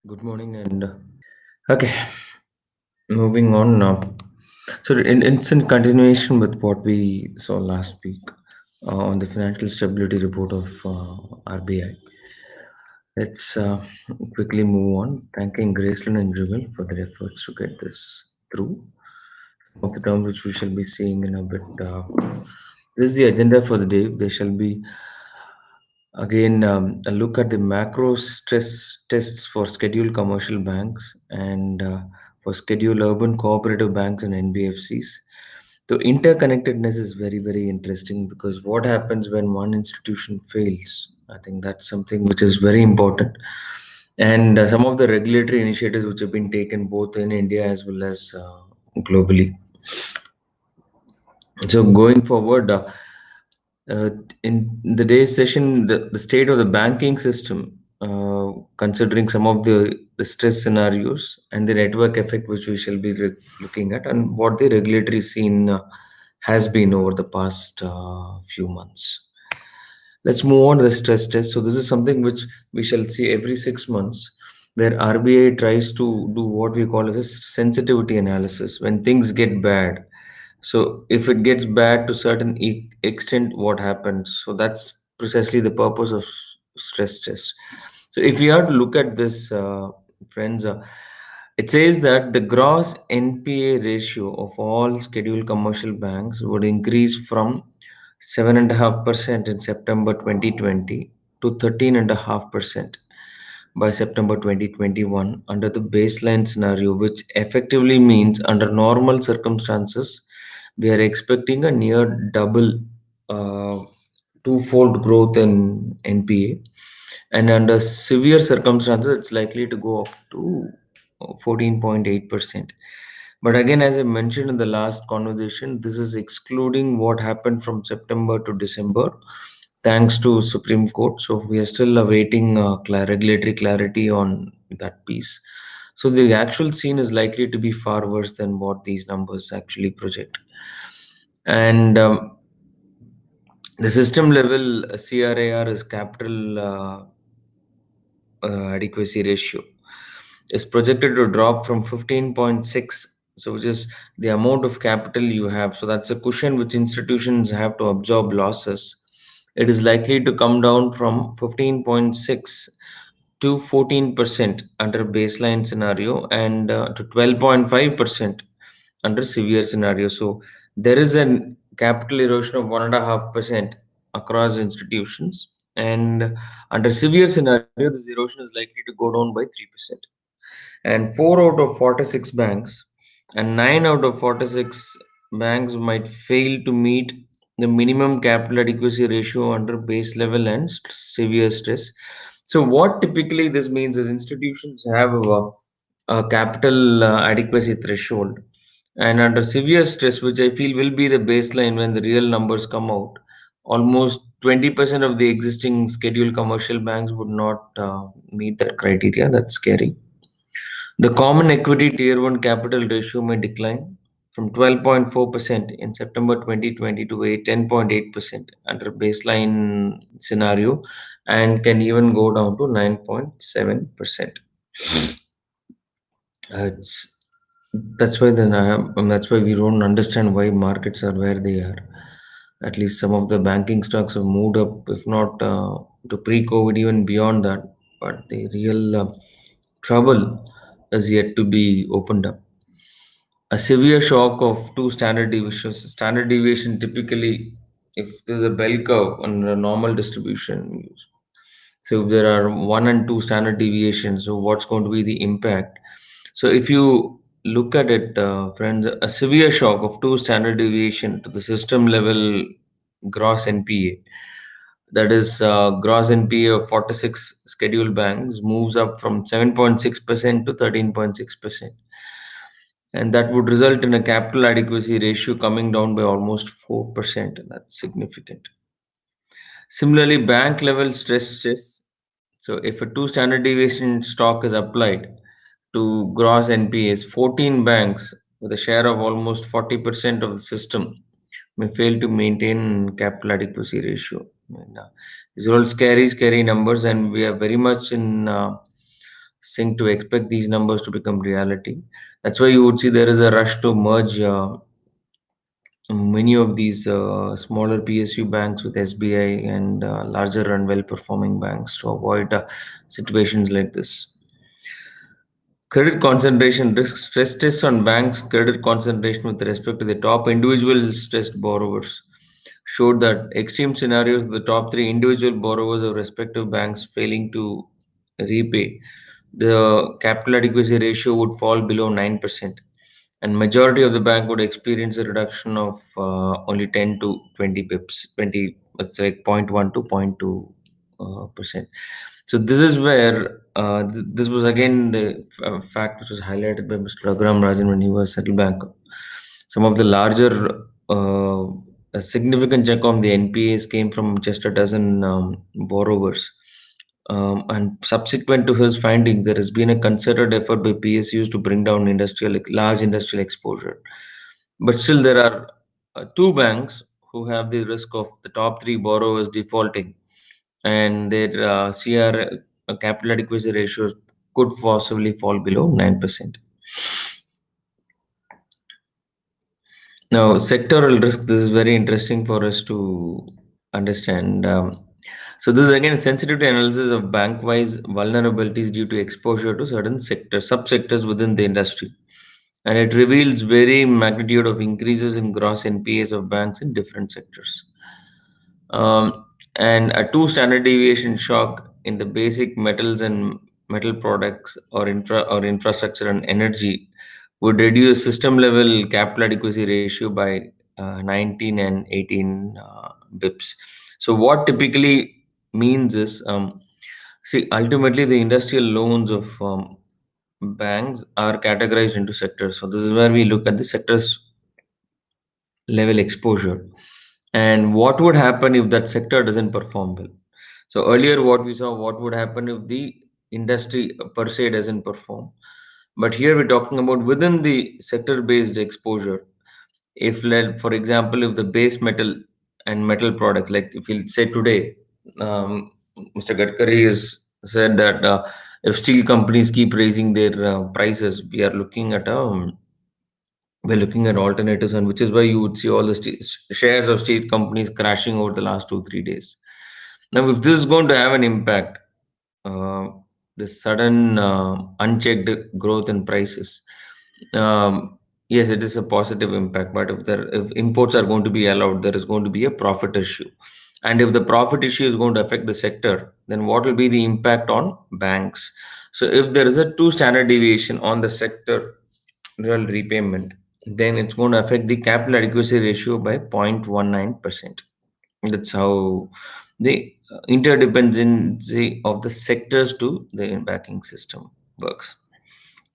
Good morning and okay, moving on now. It's in continuation with what we saw last week on the financial stability report of RBI. Let's quickly move on, thanking Graceland and Jugal for their efforts to get this through. Some of the terms which we shall be seeing in a bit. This is the agenda for the day. There shall be again a look at the macro stress tests for scheduled commercial banks and for scheduled urban cooperative banks and NBFCs. The interconnectedness is very, very interesting because what happens when one institution fails? I think that's something which is very important. And some of the regulatory initiatives which have been taken both in India as well as globally. So going forward, uh, in the day's session, the state of the banking system, considering some of the stress scenarios and the network effect which we shall be looking at, and what the regulatory scene has been over the past few months. Let's move on to the stress test. So this is something which we shall see every 6 months, where RBI tries to do what we call as a sensitivity analysis when things get bad. So if it gets bad to certain extent, what happens? So that's precisely the purpose of stress test. So if we are to look at this, friends, it says that the gross NPA ratio of all scheduled commercial banks would increase from 7.5% in September 2020 to 13.5% by September 2021 under the baseline scenario, which effectively means under normal circumstances, we are expecting a near double, uh, twofold growth in NPA. And under severe circumstances, it's likely to go up to 14.8%. But again, as I mentioned in the last conversation, this is excluding what happened from September to December, thanks to Supreme Court. So we are still awaiting regulatory clarity on that piece. So the actual scene is likely to be far worse than what these numbers actually project. And the system level CRAR is capital adequacy ratio is projected to drop from 15.6, so which is the amount of capital you have, so that's a cushion which institutions have to absorb losses. It is likely to come down from 15.6 to 14% under baseline scenario, and to 12.5% under severe scenario. So there is a capital erosion of 1.5% across institutions, and under severe scenario, this erosion is likely to go down by 3%. And 4 out of 46 banks and 9 out of 46 banks might fail to meet the minimum capital adequacy ratio under base level and severe stress. So what typically this means is institutions have a capital adequacy threshold, and under severe stress, which I feel will be the baseline when the real numbers come out, almost 20% of the existing scheduled commercial banks would not meet that criteria. That's scary. The common equity tier 1 capital ratio may decline from 12.4% in September 2020 to 10.8% under baseline scenario, and can even go down to 9.7%. It's that's why we don't understand why markets are where they are. At least some of the banking stocks have moved up, if not to pre-COVID, even beyond that. But the real trouble is yet to be opened up. A severe shock of two standard deviations. Standard deviation typically, if there's a bell curve on a normal distribution, so if there are one and two standard deviations, so what's going to be the impact? So if you look at it, friends, a severe shock of two standard deviation to the system level gross NPA, that is gross NPA of 46 scheduled banks, moves up from 7.6% to 13.6%, and that would result in a capital adequacy ratio coming down by almost 4%. That's significant. Similarly, bank level stress test. So if a two standard deviation stock is applied to gross NPAs, 14 banks with a share of almost 40% of the system may fail to maintain capital adequacy ratio. And, these are all scary, scary numbers, and we are very much in sync to expect these numbers to become reality. That's why you would see there is a rush to merge many of these smaller PSU banks with SBI and larger and well-performing banks to avoid situations like this. Credit concentration risk stress tests on banks' credit concentration with respect to the top individual stressed borrowers showed that extreme scenarios, the top three individual borrowers of respective banks failing to repay, the capital adequacy ratio would fall below 9%, and majority of the bank would experience a reduction of only 10 to 20 pips, 20, it's like zero point 0.1 to zero point 0.2 percent. So this is where this was again the fact which was highlighted by Mr. Raghuram Rajan when he was central banker. Some of the larger, a significant chunk of the NPAs came from just a dozen borrowers. And subsequent to his findings, there has been a concerted effort by PSUs to bring down large industrial exposure. But still, there are two banks who have the risk of the top three borrowers defaulting, and their capital adequacy ratios could possibly fall below 9%. Now, sectoral risk, this is very interesting for us to understand. So, this is again a sensitivity analysis of bank-wise vulnerabilities due to exposure to certain sectors, subsectors within the industry. And it reveals varying magnitude of increases in gross NPAs of banks in different sectors. And a two standard deviation shock in the basic metals and metal products or infrastructure and energy would reduce system level capital adequacy ratio by 19 and 18 bips. So what typically means is, see, ultimately the industrial loans of banks are categorized into sectors. So this is where we look at the sectors level exposure and what would happen if that sector doesn't perform well. So earlier what we saw, what would happen if the industry per se doesn't perform, but here we're talking about within the sector based exposure. If for example, if the base metal and metal products, like if we say today, Mr. Gadkari has said that if steel companies keep raising their prices, we're looking at alternatives, and which is why you would see all the shares of state companies crashing over the last 2 3 days. Now, if this is going to have an impact, uh, the sudden unchecked growth in prices, yes, it is a positive impact. But if imports are going to be allowed, there is going to be a profit issue, and if the profit issue is going to affect the sector, then what will be the impact on banks? So, if there is a two standard deviation on the sector real repayment, then it's going to affect the capital adequacy ratio by 0.19%. That's how the interdependency of the sectors to the banking system works.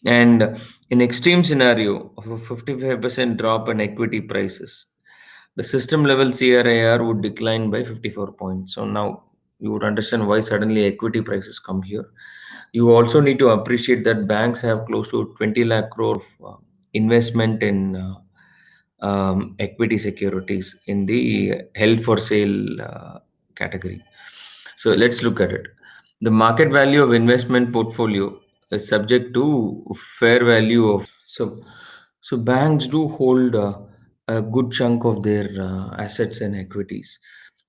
And in extreme scenario of a 55% drop in equity prices, the system level CRAR would decline by 54 points. So now you would understand why suddenly equity prices come here. You also need to appreciate that banks have close to 20 lakh crore of investment in equity securities in the held for sale category. So let's look at it. The market value of investment portfolio is subject to fair value of so banks do hold a good chunk of their assets and equities,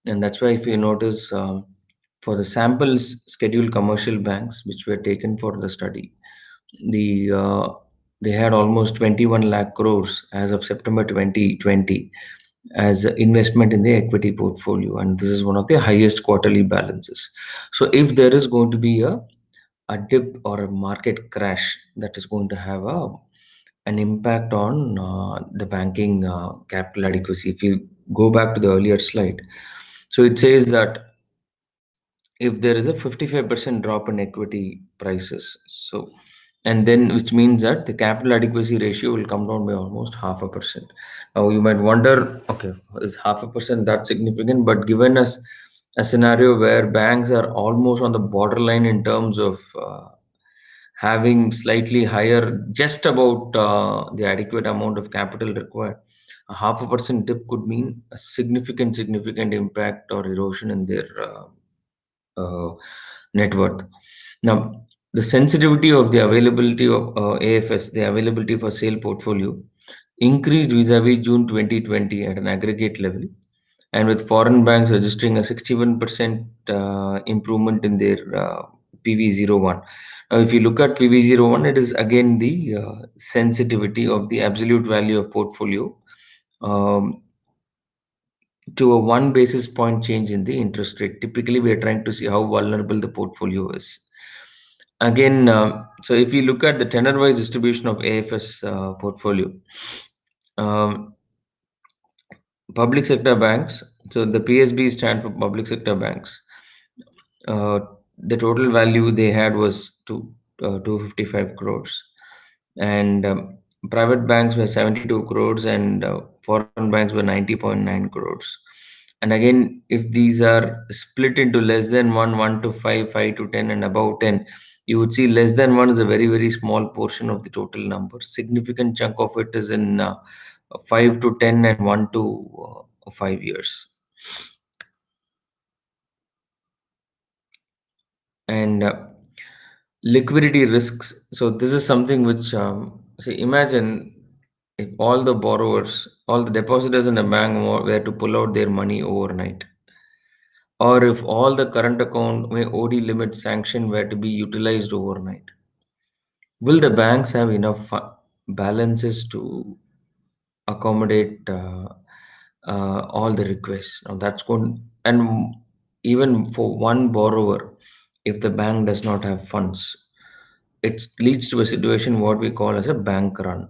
and that's why if you notice, for the samples scheduled commercial banks which were taken for the study, the they had almost 21 lakh crores as of September 2020 as investment in the equity portfolio, and this is one of the highest quarterly balances. So if there is going to be a dip or a market crash, that is going to have an impact on the banking capital adequacy. If you go back to the earlier slide, so it says that if there is a 55% drop in equity prices, so and then which means that the capital adequacy ratio will come down by almost half a percent. Now you might wonder, okay, is half a percent that significant? But given us a scenario where banks are almost on the borderline in terms of having slightly higher, just about the adequate amount of capital required, a half a percent dip could mean a significant impact or erosion in their net worth. Now, The sensitivity of the availability of AFS, the availability for sale portfolio, increased vis-à-vis June 2020 at an aggregate level, and with foreign banks registering a 61% improvement in their PV01. Now, if you look at PV01, it is again the sensitivity of the absolute value of portfolio um, to a 1 basis point change in the interest rate. Typically, we are trying to see how vulnerable the portfolio is. Again, so if you look at the tenor-wise distribution of AFS portfolio, um, public sector banks, so the PSB stand for public sector banks. Uh, the total value they had was 255 crores, and private banks were 72 crores, and foreign banks were 90.9 crores. And again, if these are split into less than 1, 1 to 5, 5 to 10, and above 10, you would see less than 1 is a very, very small portion of the total number. Significant chunk of it is in 5 to 10 and 1 to 5 years. And liquidity risks. So this is something which, see, imagine if all the borrowers, all the depositors in a bank were to pull out their money overnight, or if all the current account OD limit sanction were to be utilized overnight, will the banks have enough balances to accommodate all the requests? Now that's going, and even for one borrower, if the bank does not have funds, it leads to a situation what we call as a bank run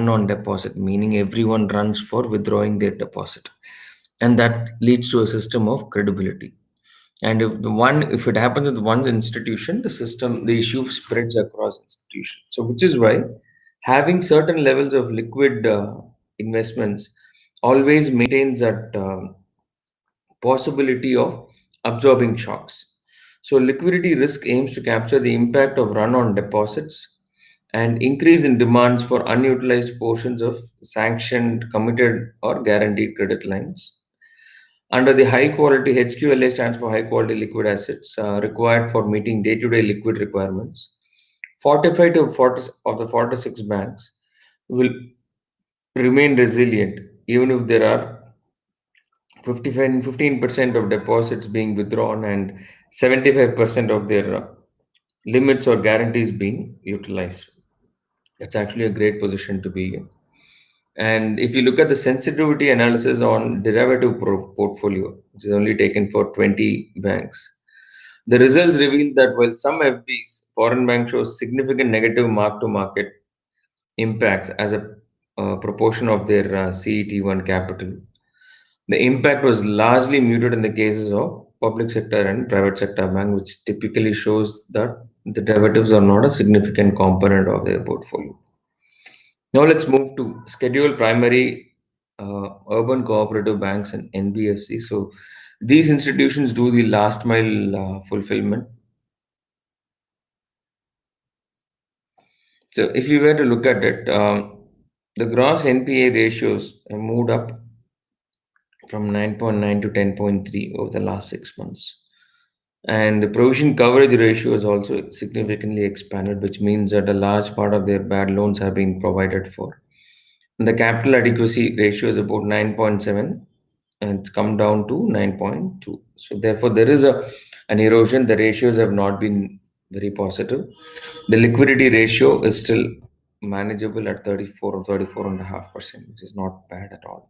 on deposit, meaning everyone runs for withdrawing their deposit, and that leads to a system of credibility. And if it happens with one institution, the issue spreads across institutions. So which is why having certain levels of liquid investments always maintains that possibility of absorbing shocks. So, liquidity risk aims to capture the impact of run on deposits and increase in demands for unutilized portions of sanctioned, committed, or guaranteed credit lines. Under the high quality, HQLA stands for high quality liquid assets required for meeting day to day liquid requirements. 45 to 40 of the 46 banks will remain resilient even if there are 15% of deposits being withdrawn and 75% of their limits or guarantees being utilized. That's actually a great position to be in. And if you look at the sensitivity analysis on derivative portfolio, which is only taken for 20 banks, the results reveal that while some FBs, foreign bank shows significant negative mark to market impacts as a proportion of their CET1 capital, the impact was largely muted in the cases of public sector and private sector bank, which typically shows that the derivatives are not a significant component of their portfolio. Now let's move to scheduled primary urban cooperative banks and NBFC. So these institutions do the last mile fulfillment. So if you were to look at it, the gross NPA ratios have moved up from 9.9 to 10.3 over the last 6 months. And the provision coverage ratio is also significantly expanded, which means that a large part of their bad loans have been provided for. And the capital adequacy ratio is about 9.7, and it's come down to 9.2. So therefore, there is an erosion. The ratios have not been very positive. The liquidity ratio is still manageable at 34 or 34.5%, which is not bad at all.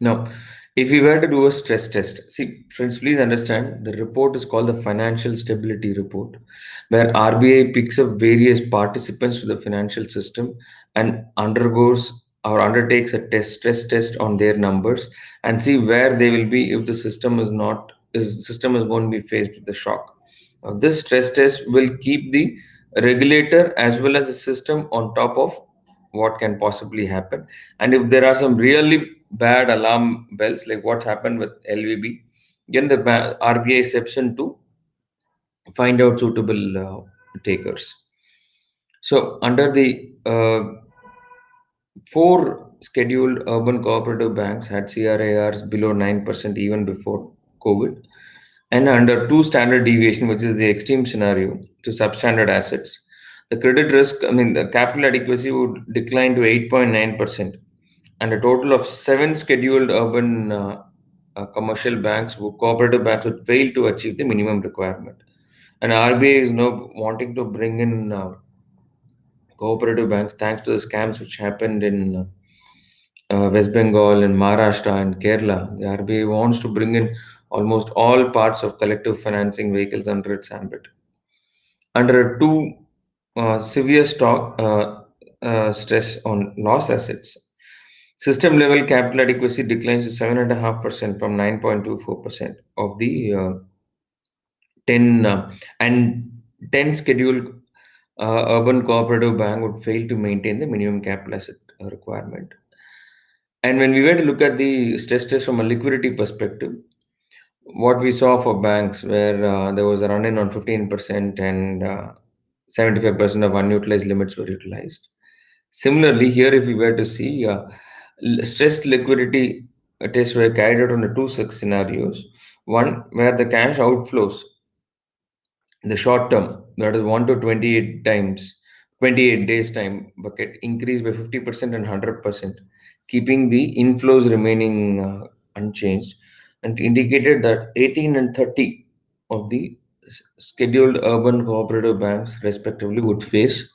Now, if we were to do a stress test, see, friends, please understand the report is called the Financial Stability Report, where RBI picks up various participants to the financial system and undergoes or undertakes a stress test on their numbers and see where they will be if the system is not is system is going to be faced with the shock. Now, this stress test will keep the regulator as well as the system on top of what can possibly happen. And if there are some really bad alarm bells, like what's happened with LVB, then the RBI steps in to find out suitable takers. So, under the four scheduled urban cooperative banks had CRARs below 9% even before COVID. And under two standard deviation, which is the extreme scenario, to substandard assets, the credit risk, I mean, the capital adequacy would decline to 8.9%, and a total of seven scheduled urban commercial banks, cooperative banks, would fail to achieve the minimum requirement. And RBI is now wanting to bring in cooperative banks thanks to the scams which happened in West Bengal and Maharashtra and Kerala. The RBI wants to bring in almost all parts of collective financing vehicles under its ambit. Under a too severe stress on loss assets, system level capital adequacy declines to 7.5% from 9.24% of the 10 and 10 scheduled urban cooperative bank would fail to maintain the minimum capital asset requirement. And when we were to look at the stress test from a liquidity perspective, what we saw for banks where there was a run-in on 15% and 75% of unutilized limits were utilized. Similarly, here if we were to see stressed liquidity tests were carried out under two such scenarios. One where the cash outflows in the short term, that is 1 to 28 times, 28 days time bucket, increased by 50% and 100%, keeping the inflows remaining unchanged, and indicated that 18 and 30 of the scheduled urban cooperative banks respectively would face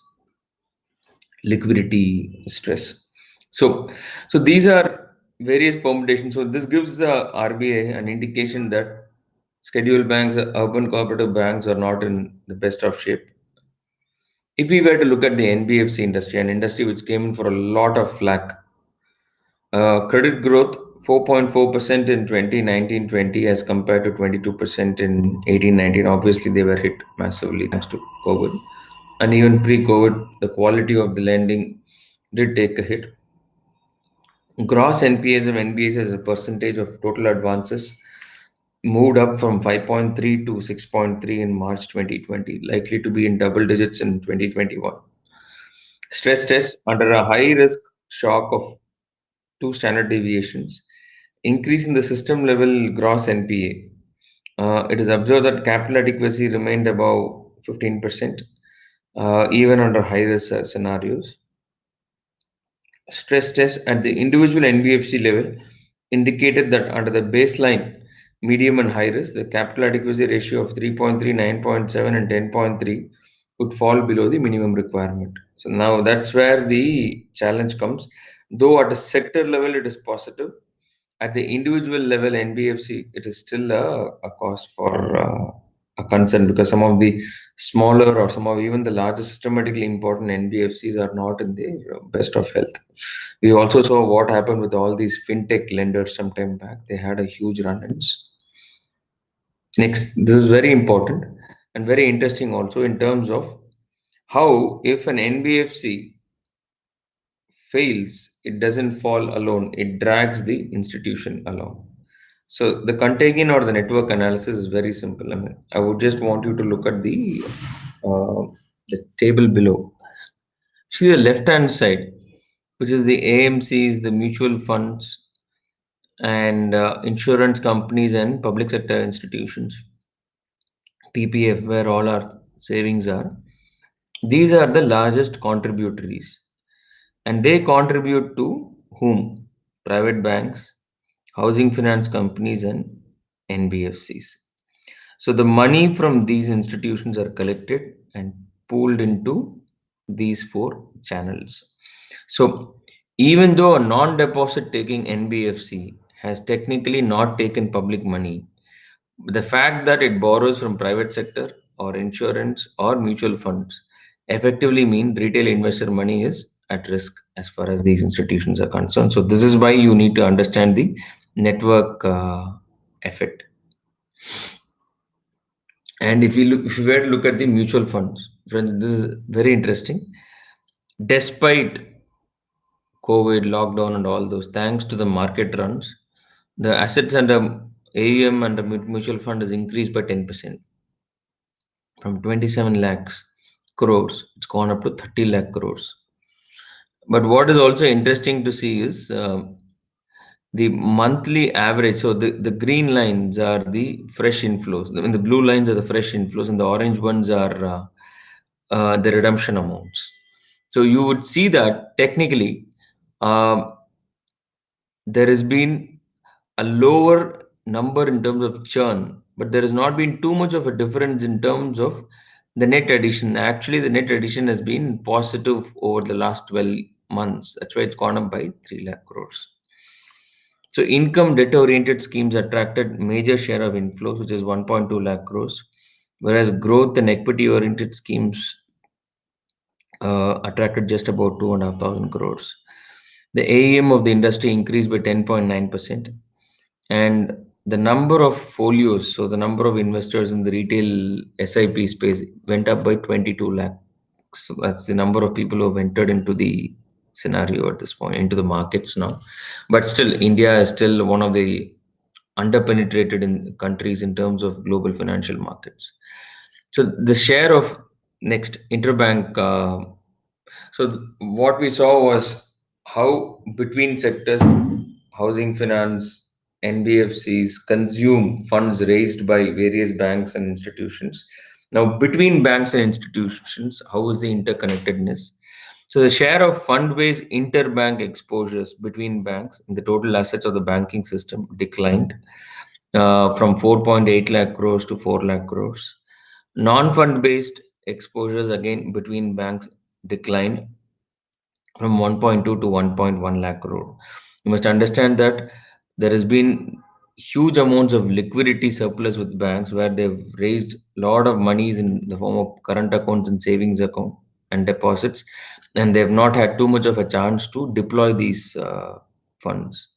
liquidity stress. So these are various permutations. So this gives the RBI an indication that scheduled banks, urban cooperative banks are not in the best of shape. If we were to look at the NBFC industry, an industry which came in for a lot of flack, credit growth 4.4% in 2019-20 as compared to 22% in 18-19. Obviously, they were hit massively thanks to COVID. And even pre-COVID, the quality of the lending did take a hit. Gross NPAs of NBAs as a percentage of total advances moved up from 5.3 to 6.3 in March 2020, likely to be in double digits in 2021. Stress test under a high risk shock of two standard deviations, increase in the system level gross NPA. It is observed that capital adequacy remained above 15%, even under high risk scenarios. Stress test at the individual NBFC level indicated that under the baseline medium and high risk, the capital adequacy ratio of 3.3, 9.7, and 10.3 would fall below the minimum requirement. So now that's where the challenge comes. Though at a sector level it is positive, at the individual level NBFC it is still a cause for a concern, because some of the smaller or some of even the larger systematically important NBFCs are not in the best of health. We also saw what happened with all these fintech lenders some time back. They had a huge run-ins. Next, this is very important and very interesting also in terms of how if an NBFC fails, it doesn't fall alone, it drags the institution along. So the contagion or the network analysis is very simple. I mean, I would just want you to look at uh, the table below. See the left-hand side, which is the AMCs, the mutual funds, and insurance companies and public sector institutions, PPF, where all our savings are. These are the largest contributories, and they contribute to whom? Private banks, housing finance companies, and NBFCs. So the money from these institutions are collected and pooled into these four channels. So even though a non-deposit taking NBFC has technically not taken public money, the fact that it borrows from private sector or insurance or mutual funds effectively mean retail investor money is at risk as far as these institutions are concerned. So this is why you need to understand the network effect. And if you were to look at the mutual funds, friends, this is very interesting. Despite COVID, lockdown, and all those, thanks to the market runs, the assets under AUM and the mutual fund has increased by 10% from 27 lakhs crores. It's gone up to 30 lakh crores. But what is also interesting to see is the monthly average. So the green lines are the fresh inflows, and the blue lines are the fresh inflows, and the orange ones are the redemption amounts. So you would see that technically, uh, there has been a lower number in terms of churn, but there has not been too much of a difference in terms of the net addition. Actually, the net addition has been positive over the last 12 months. That's why it's gone up by 3 lakh crores. So income debt oriented schemes attracted major share of inflows, which is 1.2 lakh crores, whereas growth and equity oriented schemes attracted just about 2,500 crores. The AUM of the industry increased by 10.9%, and the number of folios, so the number of investors in the retail SIP space, went up by 22 lakh. So that's the number of people who have entered into the scenario at this point, into the markets now. But still, India is still one of the underpenetrated in countries in terms of global financial markets. So the share of next interbank. What we saw was how between sectors, housing finance, NBFCs consume funds raised by various banks and institutions. Now, between banks and institutions, how is the interconnectedness? So, the share of fund-based interbank exposures between banks in the total assets of the banking system declined from 4.8 lakh crores to 4 lakh crores. Non-fund based exposures again between banks declined from 1.2 to 1.1 lakh crore. You must understand that there has been huge amounts of liquidity surplus with banks where they've raised a lot of monies in the form of current accounts and savings account and deposits, and they've not had too much of a chance to deploy these funds.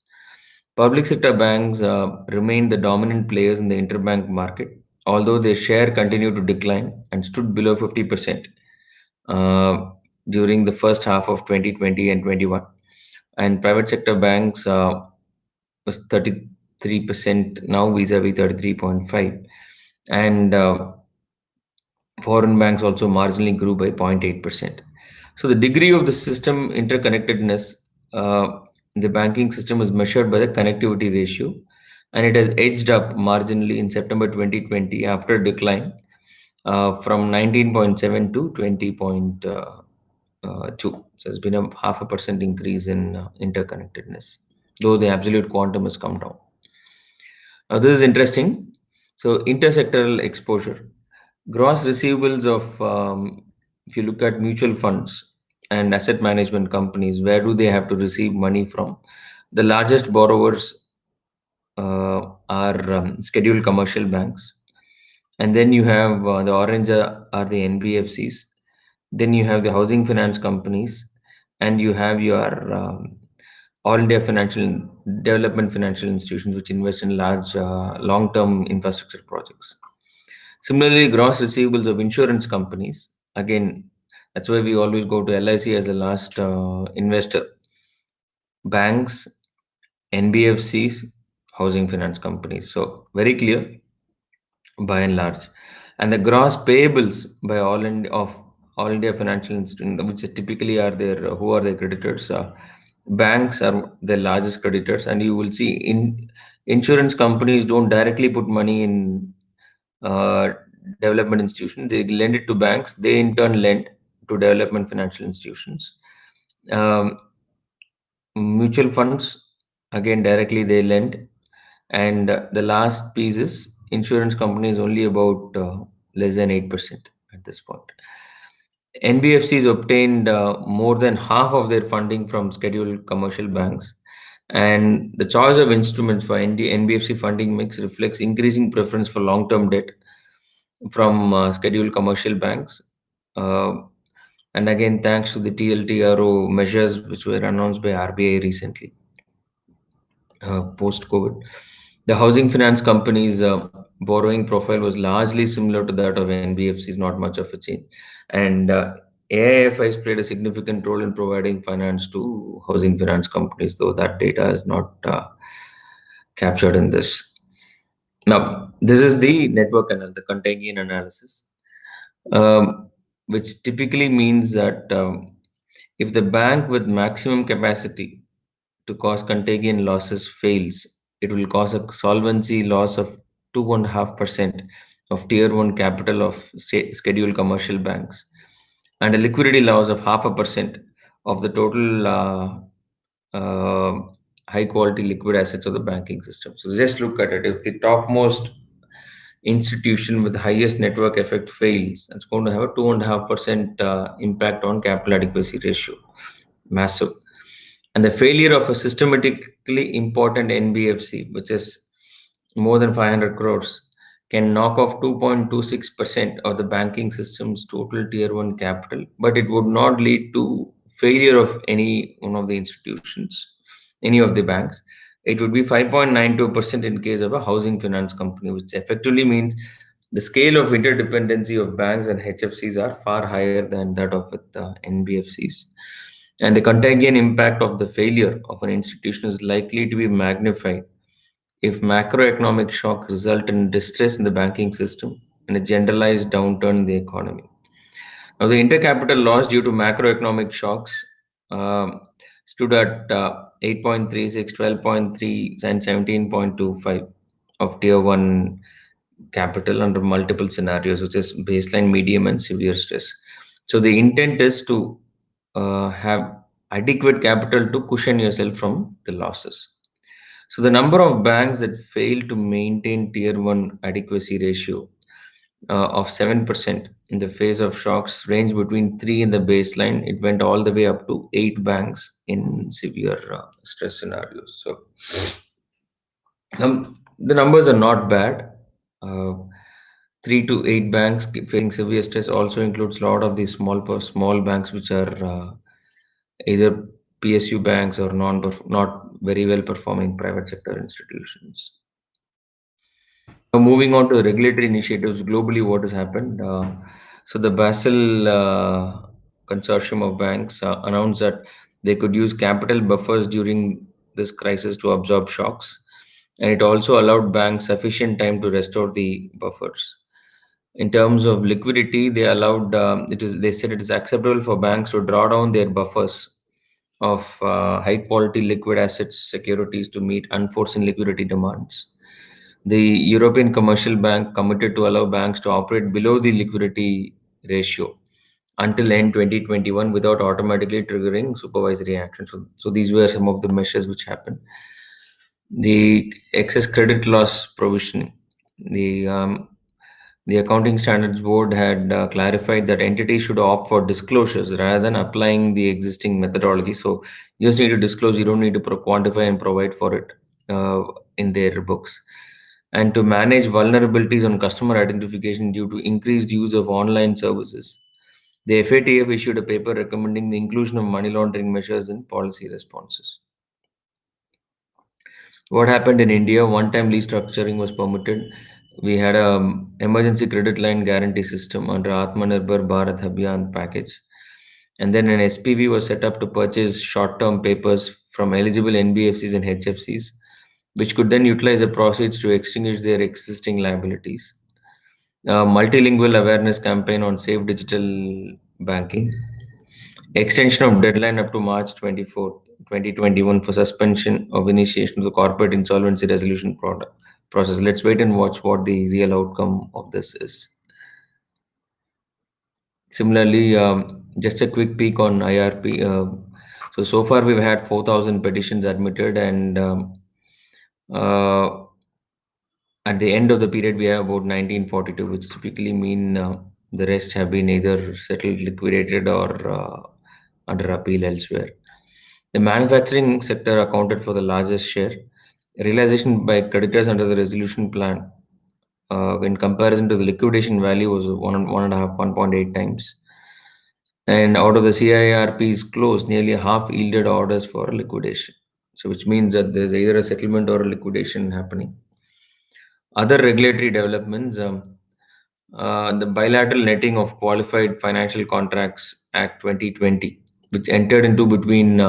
Public sector banks remained the dominant players in the interbank market, although their share continued to decline and stood below 50% uh, during the first half of 2020 and 21. And private sector banks was 33% now vis-a-vis 33.5. And foreign banks also marginally grew by 0.8%. So the degree of the system interconnectedness in the banking system is measured by the connectivity ratio, and it has edged up marginally in September 2020 after a decline from 19.7 to 20.2. So there's been a 0.5% increase in interconnectedness, though the absolute quantum has come down. This is interesting. So intersectoral exposure. Gross receivables of, if you look at mutual funds and asset management companies, where do they have to receive money from? The largest borrowers are scheduled commercial banks. And then you have the orange are the NBFCs. Then you have the housing finance companies, and you have your all India financial development financial institutions, which invest in large long-term infrastructure projects. Similarly, gross receivables of insurance companies. Again, that's why we always go to LIC as the last investor. Banks, NBFCs, housing finance companies. So very clear by and large. And the gross payables by all India financial institutions, which typically are their who are their creditors. Banks are the largest creditors, and you will see in insurance companies don't directly put money in uh, development institutions. They lend it to banks. They in turn lend to development financial institutions. Um, Mutual funds, again directly they lend, and the last piece is insurance companies only about less than 8% at this point. NBFCs obtained more than half of their funding from scheduled commercial banks, and the choice of instruments for NBFC funding mix reflects increasing preference for long-term debt from scheduled commercial banks. Uh, and again, thanks to the TLTRO measures which were announced by RBI recently, post COVID. The housing finance companies' borrowing profile was largely similar to that of NBFCs, not much of a change. And AIFIs played a significant role in providing finance to housing finance companies, though that data is not captured in this. Now, this is the network the contagion analysis, which typically means that if the bank with maximum capacity to cause contagion losses fails, it will cause a solvency loss of 2.5% of tier 1 capital of scheduled commercial banks, and a liquidity loss of 0.5% of the total uh, high quality liquid assets of the banking system. So just look at it. If the topmost institution with the highest network effect fails, it's going to have a 2.5% impact on capital adequacy ratio. Massive. And the failure of a systematically important NBFC, which is more than 500 crores, can knock off 2.26% of the banking system's total tier 1 capital, but it would not lead to failure of any one of the institutions, any of the banks. It would be 5.92% in case of a housing finance company, which effectively means the scale of interdependency of banks and HFCs are far higher than that of with NBFCs. And the contagion impact of the failure of an institution is likely to be magnified if macroeconomic shocks result in distress in the banking system and a generalized downturn in the economy. Now, the intercapital loss due to macroeconomic shocks um stood at 8.36, 12.3, and 17.25 of tier 1 capital under multiple scenarios, which is baseline, medium, and severe stress. So, the intent is to have adequate capital to cushion yourself from the losses. So the number of banks that fail to maintain tier 1 adequacy ratio of 7% in the face of shocks range between 3 in the baseline. It went all the way up to 8 banks in severe stress scenarios. So the numbers are not bad. 3 to 8 banks facing severe stress also includes a lot of these small banks which are either PSU banks or not very well performing private sector institutions. Now, moving on to the regulatory initiatives globally, what has happened? So the Basel consortium of banks announced that they could use capital buffers during this crisis to absorb shocks, and it also allowed banks sufficient time to restore the buffers. In terms of liquidity, they allowed it is they said it is acceptable for banks to draw down their buffers of high quality liquid assets securities to meet unforeseen liquidity demands. The European Commercial Bank committed to allow banks to operate below the liquidity ratio until end 2021 without automatically triggering supervisory action. So these were some of the measures which happened. The excess credit loss provisioning. The Accounting Standards Board had clarified that entities should opt for disclosures rather than applying the existing methodology. So you just need to disclose, you don't need to quantify and provide for it uh, in their books. And to manage vulnerabilities on customer identification due to increased use of online services, the FATF issued a paper recommending the inclusion of money laundering measures in policy responses. What happened in India? One-time restructuring was permitted. We had a emergency credit line guarantee system under Atmanirbhar Bharat Abhiyan package, and then an SPV was set up to purchase short-term papers from eligible NBFCs and HFCs, which could then utilize the proceeds to extinguish their existing liabilities. A multilingual awareness campaign on safe digital banking, extension of deadline up to March 24th, 2021 for suspension of initiation of the corporate insolvency resolution process. Let's wait and watch what the real outcome of this is. Similarly, just a quick peek on IRP. So far we've had 4,000 petitions admitted, and uh, at the end of the period, we have about 1942, which typically mean the rest have been either settled, liquidated, or under appeal elsewhere. The manufacturing sector accounted for the largest share. Realization by creditors under the resolution plan, in comparison to the liquidation value, was 1.5, 1.8 times. And out of the CIRPs closed, nearly half yielded orders for liquidation. So, which means that there's either a settlement or a liquidation happening. Other regulatory developments, the Bilateral Netting of Qualified Financial Contracts Act 2020, which entered into between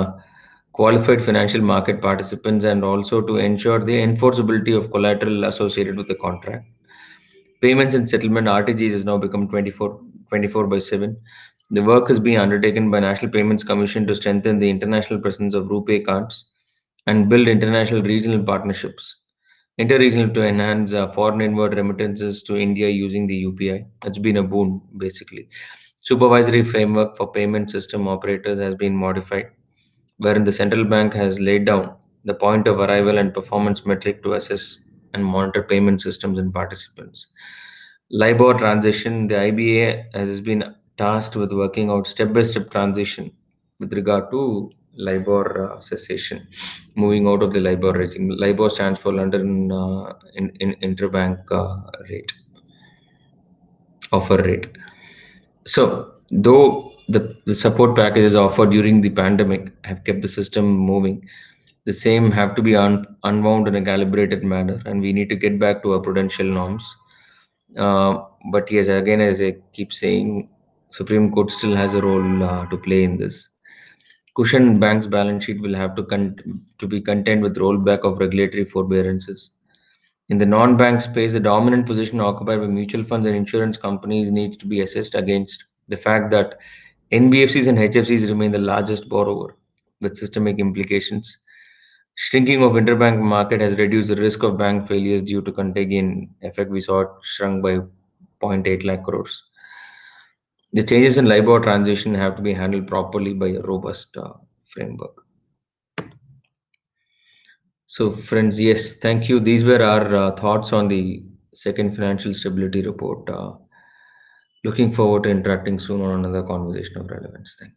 qualified financial market participants and also to ensure the enforceability of collateral associated with the contract. Payments and settlement RTGs has now become 24/7. The work is being undertaken by National Payments Commission to strengthen the international presence of RuPay cards and build international regional partnerships. Interregional to enhance foreign inward remittances to India using the UPI. It's been a boon, basically. Supervisory framework for payment system operators has been modified, wherein the central bank has laid down the point of arrival and performance metric to assess and monitor payment systems and participants. LIBOR transition, the IBA has been tasked with working out step by step transition with regard to LIBOR cessation, moving out of the LIBOR regime. LIBOR stands for London Interbank Rate, offer rate. So, though the support packages offered during the pandemic have kept the system moving, the same have to be unwound in a calibrated manner, and we need to get back to our prudential norms. But yes, again, as I keep saying, Supreme Court still has a role to play in this. Cushion bank's balance sheet will have to be content with rollback of regulatory forbearances. In the non-bank space, the dominant position occupied by mutual funds and insurance companies needs to be assessed against the fact that NBFCs and HFCs remain the largest borrower with systemic implications. Shrinking of interbank market has reduced the risk of bank failures due to contagion effect. We saw it shrunk by 0.8 lakh crores. The changes in LIBOR transition have to be handled properly by a robust framework. So, friends, yes, thank you. These were our thoughts on the second financial stability report. Looking forward to interacting soon on another conversation of relevance. Thank you.